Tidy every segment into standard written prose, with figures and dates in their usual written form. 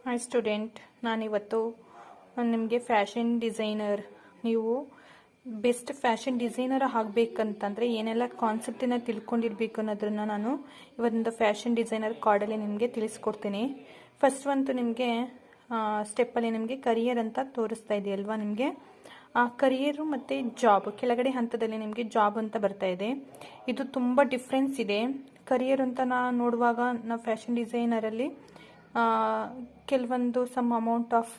Hi student, ನಾನಿವತ್ತು ನಿಮಗೆ fashion designer, ನೀವು ಬೆಸ್ಟ್ ಫ್ಯಾಷನ್ ಡಿಸೈನರ್ ಆಗಬೇಕಂತಂದರೆ ಏನೆಲ್ಲ ಕಾನ್ಸೆಪ್ಟನ್ನು ತಿಳ್ಕೊಂಡಿರ್ಬೇಕು ಅನ್ನೋದನ್ನು ನಾನು ಇವತ್ತೊಂದು ಫ್ಯಾಷನ್ ಡಿಸೈನರ್ ಕಾರ್ಡಲ್ಲಿ ನಿಮಗೆ ತಿಳಿಸ್ಕೊಡ್ತೀನಿ. ಫಸ್ಟ್ ಒಂದು ನಿಮಗೆ ಸ್ಟೆಪ್ಪಲ್ಲಿ ನಿಮಗೆ ಕರಿಯರ್ ಅಂತ ತೋರಿಸ್ತಾ ಇದೆಯಲ್ವಾ, ನಿಮಗೆ ಆ ಕರಿಯರು ಮತ್ತು ಜಾಬ್ ಕೆಳಗಡೆ ಹಂತದಲ್ಲಿ ನಿಮಗೆ ಜಾಬ್ ಅಂತ ಬರ್ತಾ ಇದೆ. ಇದು ತುಂಬ ಡಿಫ್ರೆನ್ಸ್ ಇದೆ. ಕರಿಯರ್ ಅಂತ ನೋಡುವಾಗ ನಾವು ಫ್ಯಾಷನ್ ಡಿಸೈನರಲ್ಲಿ ಕೆಲವೊಂದು ಸಮ್ ಅಮೌಂಟ್ ಆಫ್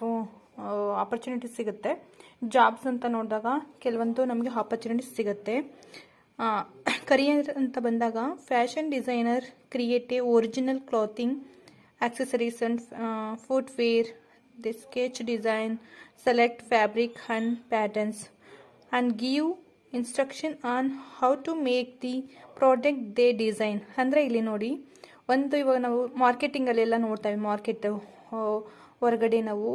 ಆಪರ್ಚುನಿಟೀಸ್ ಸಿಗುತ್ತೆ. ಜಾಬ್ಸ್ ಅಂತ ನೋಡಿದಾಗ ಕೆಲವೊಂದು ನಮಗೆ ಆಪರ್ಚುನಿಟೀಸ್ ಸಿಗುತ್ತೆ. ಕರಿಯರ್ ಅಂತ ಬಂದಾಗ fashion designer create A original clothing accessories and footwear. They sketch design, select fabric and patterns, and give instruction on how to make the product they design. ಅಂದರೆ ಇಲ್ಲಿ ನೋಡಿ, ಒಂದು ಇವಾಗ ನಾವು ಮಾರ್ಕೆಟಿಂಗಲ್ಲೆಲ್ಲ ನೋಡ್ತೇವೆ, ಮಾರ್ಕೆಟ್ ಹೊರಗಡೆ ನಾವು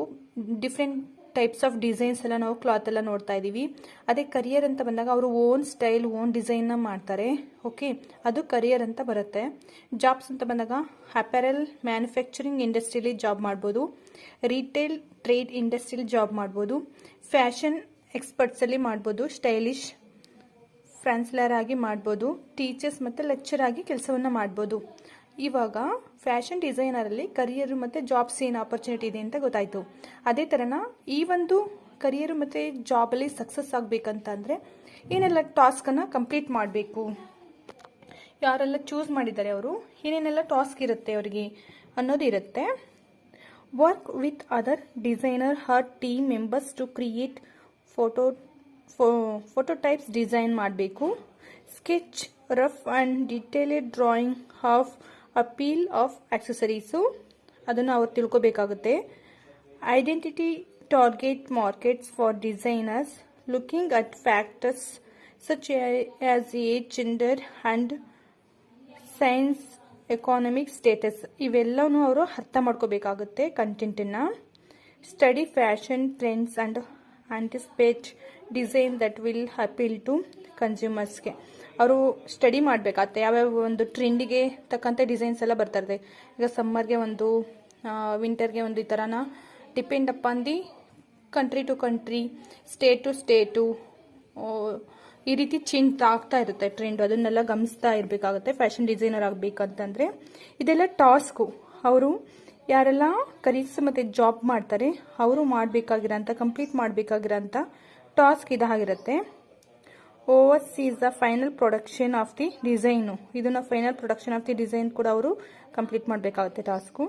ಡಿಫ್ರೆಂಟ್ ಟೈಪ್ಸ್ ಆಫ್ ಡಿಸೈನ್ಸ್ ಎಲ್ಲ ನಾವು ಕ್ಲಾತ್ ಎಲ್ಲ ನೋಡ್ತಾ ಇದ್ದೀವಿ. ಅದೇ ಕರಿಯರ್ ಅಂತ ಬಂದಾಗ ಅವರು ಓನ್ ಸ್ಟೈಲ್ ಓನ್ ಡಿಸೈನ್ನ ಮಾಡ್ತಾರೆ. ಓಕೆ, ಅದು ಕರಿಯರ್ ಅಂತ ಬರುತ್ತೆ. ಜಾಬ್ಸ್ ಅಂತ ಬಂದಾಗ ಅಪ್ಯಾರಲ್ ಮ್ಯಾನುಫ್ಯಾಕ್ಚರಿಂಗ್ ಇಂಡಸ್ಟ್ರಿಯಲ್ಲಿ ಜಾಬ್ ಮಾಡ್ಬೋದು, ರಿಟೇಲ್ ಟ್ರೇಡ್ ಇಂಡಸ್ಟ್ರಿಯಲ್ಲಿ ಜಾಬ್ ಮಾಡ್ಬೋದು, ಫ್ಯಾಷನ್ ಎಕ್ಸ್ಪರ್ಟ್ಸಲ್ಲಿ ಮಾಡ್ಬೋದು, ಸ್ಟೈಲಿಶ್ ಫ್ರಾನ್ಸ್ಲರ್ ಆಗಿ ಮಾಡ್ಬೋದು, ಟೀಚರ್ಸ್ ಮತ್ತು ಲೆಕ್ಚರ್ ಆಗಿ ಕೆಲಸವನ್ನು ಮಾಡ್ಬೋದು. ಇವಾಗ ಫ್ಯಾಷನ್ ಡಿಸೈನರಲ್ಲಿ ಕರಿಯರ್ ಮತ್ತು ಜಾಬ್ಸ್ ಏನು ಆಪರ್ಚುನಿಟಿ ಇದೆ ಅಂತ ಗೊತ್ತಾಯಿತು. ಅದೇ ಥರನ ಈ ಒಂದು ಕರಿಯರ್ ಮತ್ತು ಜಾಬಲ್ಲಿ ಸಕ್ಸಸ್ ಆಗಬೇಕಂತಂದರೆ ಏನೆಲ್ಲ ಟಾಸ್ಕನ್ನು ಕಂಪ್ಲೀಟ್ ಮಾಡಬೇಕು, ಯಾರೆಲ್ಲ ಚೂಸ್ ಮಾಡಿದ್ದಾರೆ ಅವರು ಏನೇನೆಲ್ಲ ಟಾಸ್ಕ್ ಇರುತ್ತೆ ಅವರಿಗೆ ಅನ್ನೋದು ಇರುತ್ತೆ. Work with other designer her team members to create prototypes design ಮಾಡಬೇಕು. Sketch rough and detailed drawing of appeal of accessories, ಅದನ್ನು ಅವ್ರು ತಿಳ್ಕೊಬೇಕಾಗುತ್ತೆ. Identity target markets for designers, looking at factors such as age, gender and signs, economic status, ಇವೆಲ್ಲವೂ ಅವರು ಅರ್ಥ ಮಾಡ್ಕೋಬೇಕಾಗುತ್ತೆ ಕಂಟೆಂಟನ್ನು. Study fashion trends and anticipate design that will appeal to ಕನ್ಸ್ಯೂಮರ್ಸ್ಗೆ, ಅವರು ಸ್ಟಡಿ ಮಾಡಬೇಕಾಗತ್ತೆ. ಯಾವ್ಯಾವ ಒಂದು ಟ್ರೆಂಡಿಗೆ ತಕ್ಕಂತೆ ಡಿಸೈನ್ಸ್ ಎಲ್ಲ ಬರ್ತಾ ಇರುತ್ತೆ. ಈಗ ಸಮ್ಮರ್ಗೆ ಒಂದು, ವಿಂಟರ್ಗೆ ಒಂದು, ಈ ಥರನ depend upon the country to country, state to state, ಈ ರೀತಿ ಚೇಂಜ್ ಆಗ್ತಾ ಇರುತ್ತೆ ಟ್ರೆಂಡು. ಅದನ್ನೆಲ್ಲ ಗಮನಿಸ್ತಾ ಇರಬೇಕಾಗುತ್ತೆ ಫ್ಯಾಷನ್ ಡಿಸೈನರ್ ಆಗಬೇಕಂತಂದರೆ. ಇದೆಲ್ಲ ಟಾಸ್ಕು ಅವರು ಯಾರೆಲ್ಲ ಕರೀಸ್ ಮತ್ತು ಜಾಬ್ ಮಾಡ್ತಾರೆ ಅವರು ಮಾಡಬೇಕಾಗಿರೋಂಥ, ಕಂಪ್ಲೀಟ್ ಮಾಡಬೇಕಾಗಿರೋಂಥ ಟಾಸ್ಕ್ ಇದಾಗಿರುತ್ತೆ. Overseas the final production of the design, ಇದನ್ನು final production of the design ಕೂಡ ಅವರು ಕಂಪ್ಲೀಟ್ ಮಾಡಬೇಕಾಗುತ್ತೆ ಟಾಸ್ಕು.